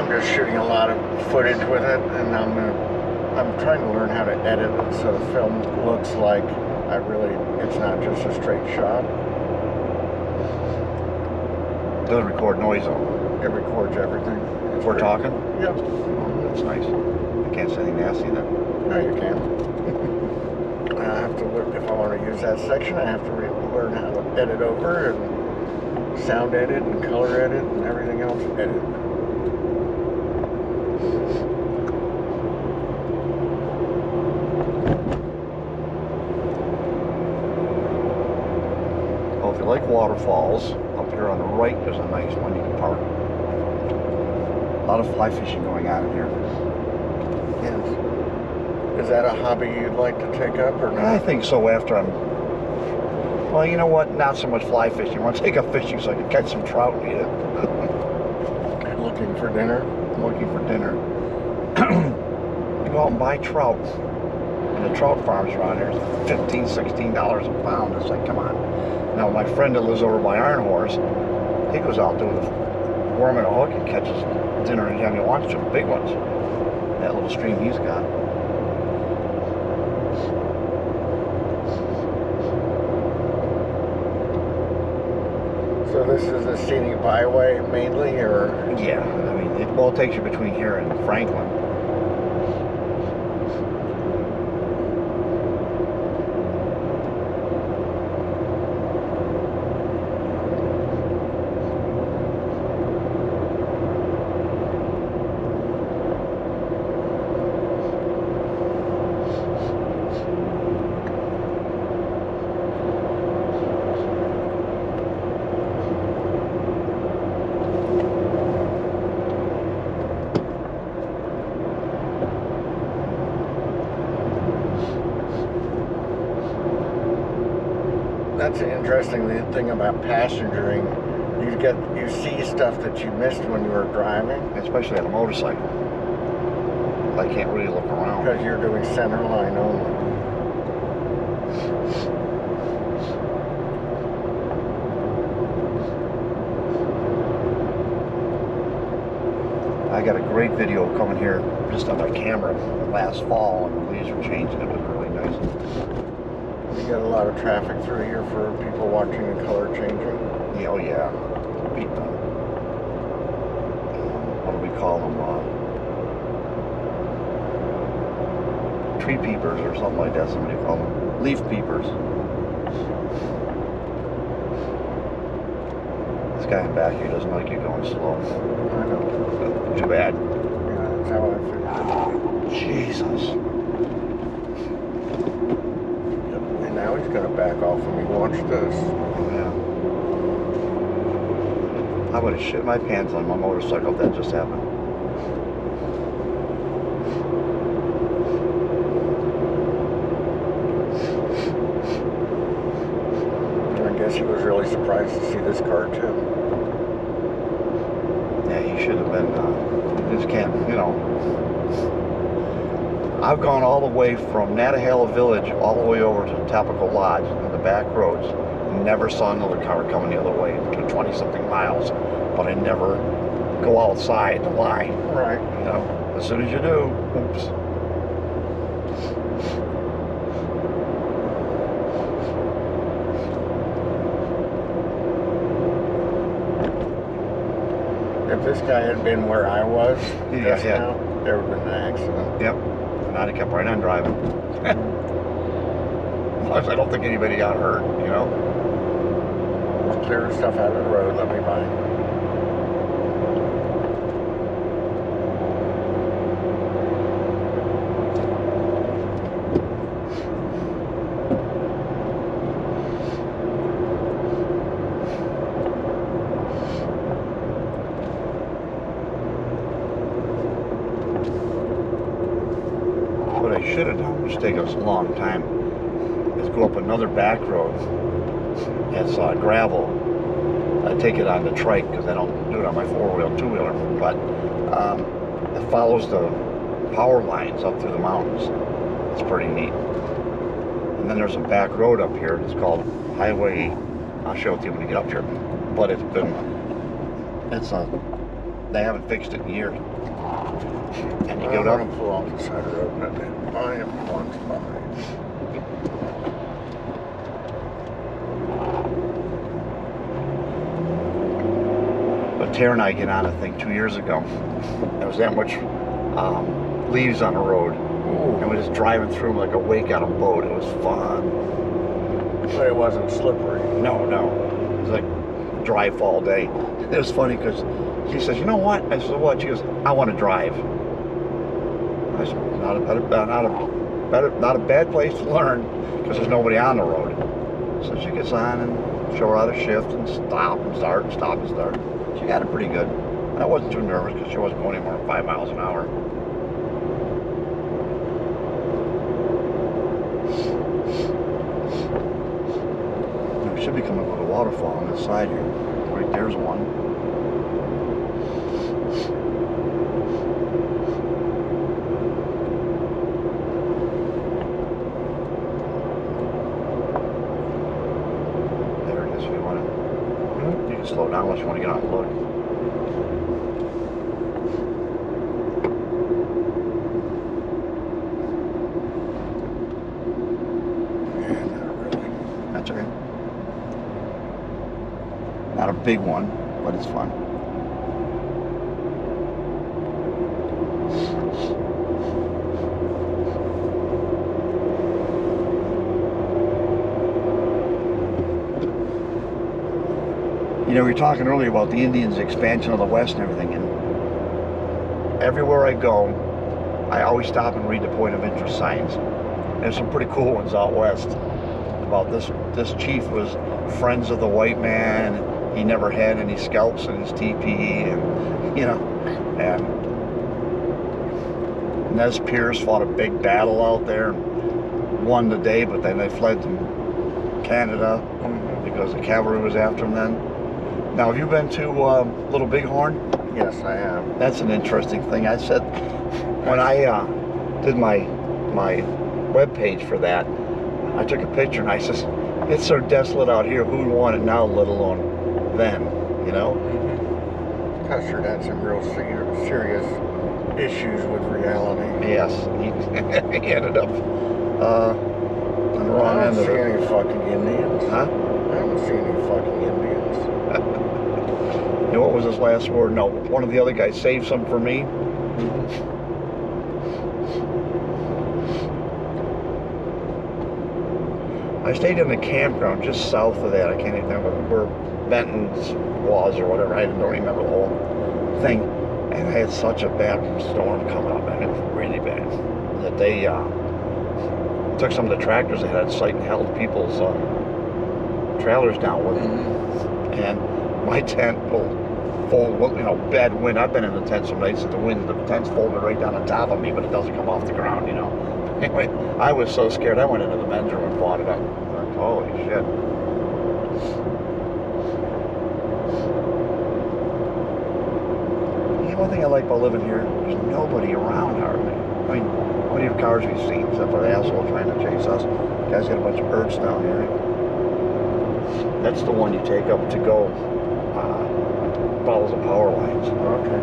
I'm just shooting a lot of footage with it, and I'm trying to learn how to edit it so the film looks like it's not just a straight shot. Does it record noise though? It records everything. If we're talking? Yep. Oh, that's nice. I can't say anything nasty then. No, you can. I have to look, if I want to use that section, I have to learn how to edit over and sound edit and color edit and everything else edit. Well, if you like waterfalls, up here on the right there's a nice one you can park. A lot of fly fishing going on in here. Yes. Is that a hobby you'd like to take up or not? I think so after I'm... Well, you know what? Not so much fly fishing. I want to take up fishing so I can catch some trout and eat it. Looking for dinner? I'm looking for dinner. You go out and buy trout. And the trout farms around here is $15, $16 a pound. It's like, come on. Now, my friend that lives over by Iron Horse, he goes out there with a worm and a hook and catches dinner anytime he wants to, big ones. That little stream he's got. So this is a scenic byway mainly, or? Yeah, I mean, it takes you between here and Franklin. That's an interesting thing about passengering. You see stuff that you missed when you were driving. Especially on a motorcycle. I can't really look around. Because you're doing center line only. I got a great video coming here just on my camera last fall, and the leaves were changing. It was really nice. You got a lot of traffic through here for people watching the color changing. Yeah, oh yeah. What do we call them? Tree peepers or something like that. Somebody call them leaf peepers. This guy in back here doesn't like you going slow. I know. Too bad. Yeah, that's how I feel. Jesus. And now he's going to back off when we watch this. Yeah. I would have shit my pants on my motorcycle if that just happened. I guess he was really surprised to see this car too. Yeah, he should have been. You just can't, you know. I've gone all the way from Nantahala Village all the way over to Tapico Lodge on the back roads. Never saw another car coming the other way to 20-something miles, but I never go outside the line. Right. You know, as soon as you do, oops. If this guy had been where I was just yeah. now, there would have been an accident. Yep. And I'd have kept right on driving. As long as I don't think anybody got hurt, you know. Just clear stuff out of the road, let me by. What I should have done, which takes us a long time, is go up another back road. It's gravel. I take it on the trike because I don't do it on my four-wheel, two-wheeler. But it follows the power lines up through the mountains. It's pretty neat. And then there's a back road up here. It's called Highway. I'll show it to you when you get up here. But it's a They haven't fixed it in years. And you I'm go gonna up. pull off the side of the road and I am one spot. But Tara and I get on a thing 2 years ago. There was that much leaves on the road. Ooh. And we're just driving through like a wake on a boat. It was fun. But it wasn't slippery. No. It was like dry fall day. It was funny because she says, you know what? I said, what? She goes, I want to drive. I said, not a bad place to learn because there's nobody on the road. So she gets on and show her how to shift and stop and start and stop and start. She got it pretty good. And I wasn't too nervous because she wasn't going any more than 5 miles an hour. We should be coming with a waterfall on this side here. Right there's one. There it is if you want to. You can slow down unless you want to get out and look. Yeah, not really. That's okay. Not a big one, but it's fun. You know, we were talking earlier about the Indians' expansion of the West and everything, and everywhere I go, I always stop and read the point of interest signs. There's some pretty cool ones out west about this chief was friends of the white man. He never had any scalps in his teepee, and you know, and Nez Perce fought a big battle out there and won the day, but then they fled to Canada because the cavalry was after them then. Now, have you been to Little Bighorn? Yes, I am. That's an interesting thing. I said when I did my web page for that, I took a picture and I says, "It's so desolate out here. Who would want it now, let alone then?" You know. Custer had some real serious issues with reality. Yes, he ended up on the I wrong don't end of see it. any fucking Indians. Huh? I don't see any fucking Indians. You know what was his last word? No, one of the other guys saved some for me. I stayed in the campground just south of that. I can't even remember where Benton's was or whatever. I don't remember the whole thing. And I had such a bad storm coming up, and it was really bad. That they took some of the tractors they had on site and held people's trailers down with them. And my tent will fold, you know, bad wind. I've been in the tent some nights that the tent's folded right down on top of me, but it doesn't come off the ground, you know. Anyway, I was so scared. I went into the men's room and bought it up. Like, holy shit. The one thing I like about living here, there's nobody around hardly. I mean, how many cars we've seen except for the asshole trying to chase us? The guy's got a bunch of birds down here. That's the one you take up to go, follows the power lines. Okay.